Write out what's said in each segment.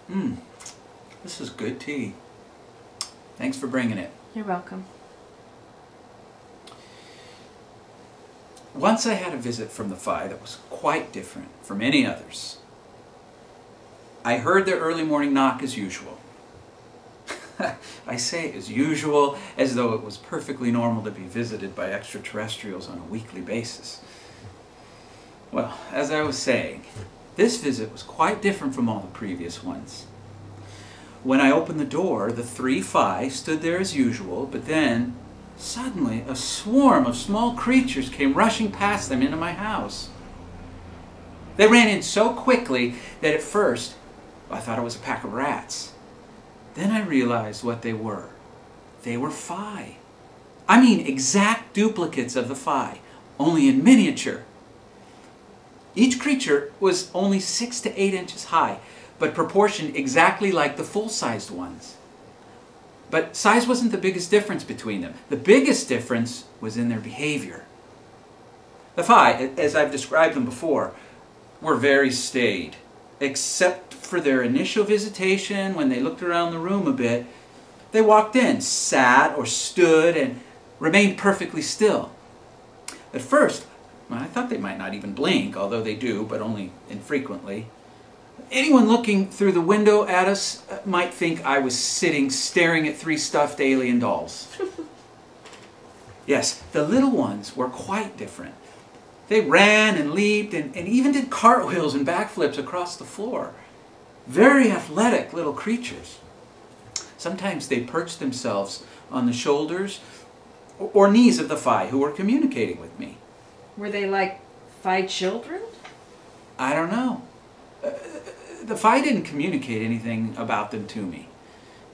Mmm, this is good tea. Thanks for bringing it. You're welcome. Once I had a visit from the Fae that was quite different from any others. I heard their early morning knock as usual. I say as usual as though it was perfectly normal to be visited by extraterrestrials on a weekly basis. Well, as I was saying, this visit was quite different from all the previous ones. When I opened the door, the 3 Fae stood there as usual, but then, suddenly, a swarm of small creatures came rushing past them into my house. They ran in so quickly that at first, I thought it was a pack of rats. Then I realized what they were. They were Fae. I mean exact duplicates of the Fae, only in miniature. Each creature was only 6 to 8 inches high, but proportioned exactly like the full-sized ones. But size wasn't the biggest difference between them. The biggest difference was in their behavior. The Fae, as I've described them before, were very staid, except for their initial visitation when they looked around the room a bit. They walked in, sat or stood, and remained perfectly still. At first, I thought they might not even blink, although they do, but only infrequently. Anyone looking through the window at us might think I was sitting staring at 3 stuffed alien dolls. Yes, the little ones were quite different. They ran and leaped and even did cartwheels and backflips across the floor. Very athletic little creatures. Sometimes they perched themselves on the shoulders or knees of the Fae who were communicating with me. Were they like Fae children? I don't know. The Fae didn't communicate anything about them to me.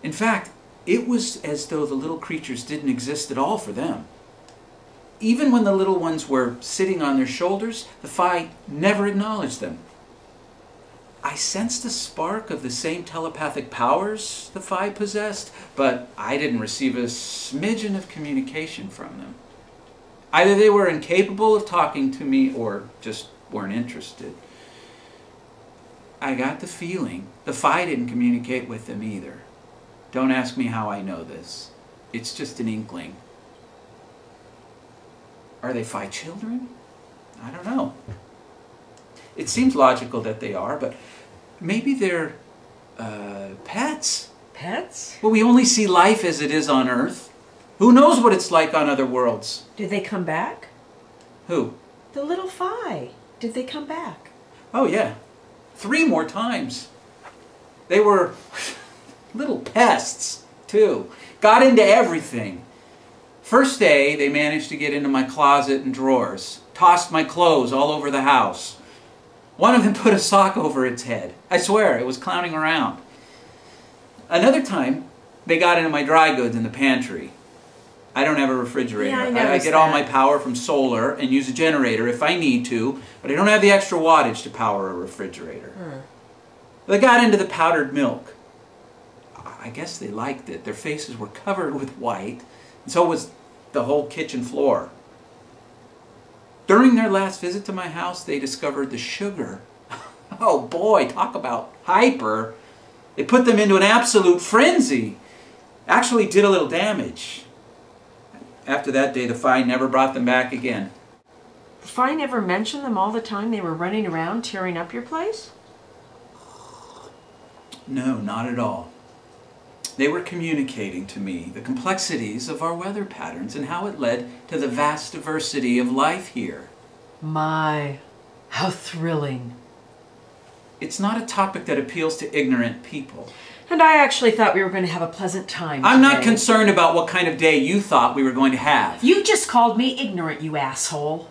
In fact, it was as though the little creatures didn't exist at all for them. Even when the little ones were sitting on their shoulders, the Fae never acknowledged them. I sensed a spark of the same telepathic powers the Fae possessed, but I didn't receive a smidgen of communication from them. Either they were incapable of talking to me or just weren't interested. I got the feeling the Fae didn't communicate with them either. Don't ask me how I know this. It's just an inkling. Are they Fae children? I don't know. It seems logical that they are, but maybe they're pets. Pets? Well, we only see life as it is on Earth. Who knows what it's like on other worlds? Did they come back? Who? The little Fae. Did they come back? Oh, yeah. 3 more times. They were little pests, too. Got into everything. First day, they managed to get into my closet and drawers. Tossed my clothes all over the house. One of them put a sock over its head. I swear, it was clowning around. Another time, they got into my dry goods in the pantry. I don't have a refrigerator. Yeah, I get all my power from solar and use a generator if I need to, but I don't have the extra wattage to power a refrigerator. They got into the powdered milk. I guess they liked it. Their faces were covered with white, and so was the whole kitchen floor. During their last visit to my house, they discovered the sugar. Oh boy, talk about hyper. It put them into an absolute frenzy. Actually did a little damage. After that day, the Fae never brought them back again. The Fae never mentioned them all the time they were running around tearing up your place? No, not at all. They were communicating to me the complexities of our weather patterns and how it led to the vast diversity of life here. My, how thrilling. It's not a topic that appeals to ignorant people. And I actually thought we were going to have a pleasant time I'm not today. concerned about what kind of day you thought we were going to have. You just called me ignorant, you asshole.